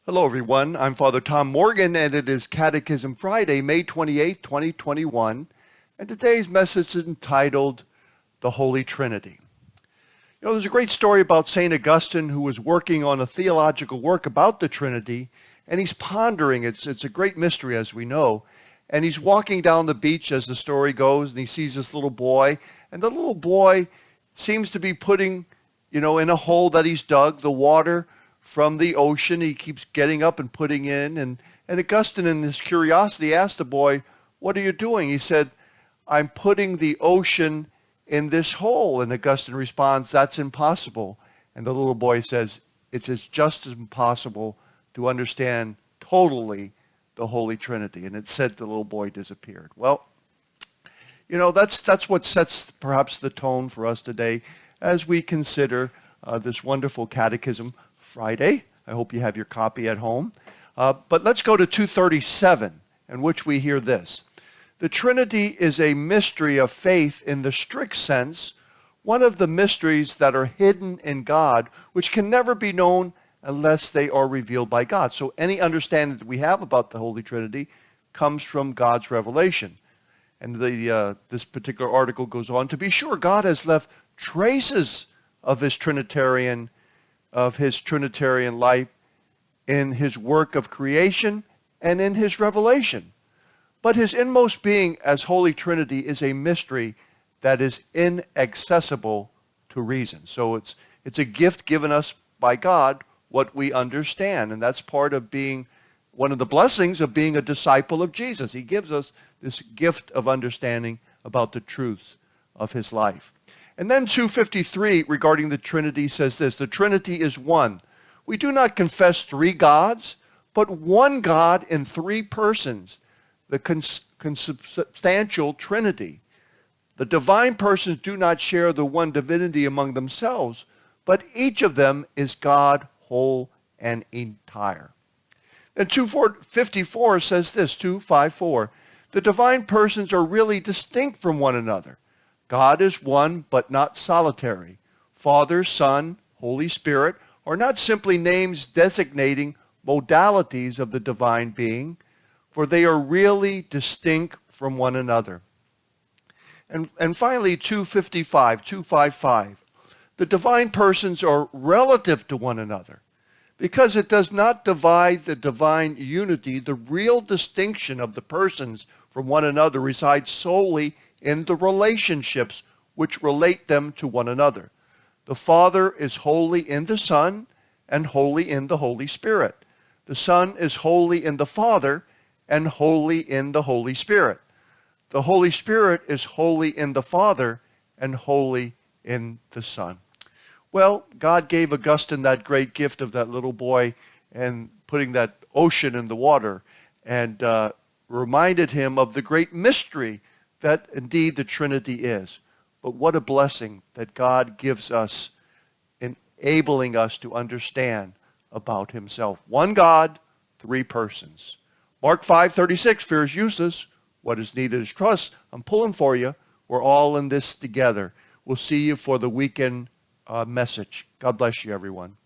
Hello, everyone. I'm Father Tom Morgan, and it is Catechism Friday, May 28th, 2021. And today's message is entitled, The Holy Trinity. There's a great story about St. Augustine who was working on a theological work about the Trinity, and he's pondering. It's a great mystery, as we know. And he's walking down the beach, as the story goes, and he sees this little boy. And the little boy seems to be putting, in a hole that he's dug, the water from the ocean. He keeps getting up and putting in. And Augustine, in his curiosity, asked the boy, "What are you doing?" He said, "I'm putting the ocean in this hole." And Augustine responds, "That's impossible." And the little boy says, "It's just as impossible to understand totally the Holy Trinity." And it said the little boy disappeared. Well, that's what sets perhaps the tone for us today as we consider this wonderful Catechism Friday. I hope you have your copy at home. But let's go to 237, in which we hear this. The Trinity is a mystery of faith in the strict sense, one of the mysteries that are hidden in God, which can never be known unless they are revealed by God. So any understanding that we have about the Holy Trinity comes from God's revelation. And this particular article goes on, to be sure, God has left traces of his Trinitarian life in his work of creation and in his revelation. But his inmost being as Holy Trinity is a mystery that is inaccessible to reason. So it's a gift given us by God, what we understand. And that's part of being one of the blessings of being a disciple of Jesus. He gives us this gift of understanding about the truths of his life. And then 253 regarding the Trinity says this: the Trinity is one. We do not confess three gods, but one God in three persons, the Consubstantial Trinity. The divine persons do not share the one divinity among themselves, but each of them is God whole and entire. And 254 says this, 254, the divine persons are really distinct from one another. God is one, but not solitary. Father, Son, Holy Spirit are not simply names designating modalities of the divine being, for they are really distinct from one another. And finally, 255, the divine persons are relative to one another, because it does not divide the divine unity. The real distinction of the persons from one another resides solely in the relationships which relate them to one another. The Father is holy in the Son and holy in the Holy Spirit. The Son is holy in the Father and holy in the Holy Spirit. The Holy Spirit is holy in the Father and holy in the Son. Well, God gave Augustine that great gift of that little boy and putting that ocean in the water, and reminded him of the great mystery that indeed the Trinity is. But what a blessing that God gives us, enabling us to understand about himself. One God, three persons. Mark 5:36, fear is useless. What is needed is trust. I'm pulling for you. We're all in this together. We'll see you for the weekend message. God bless you, everyone.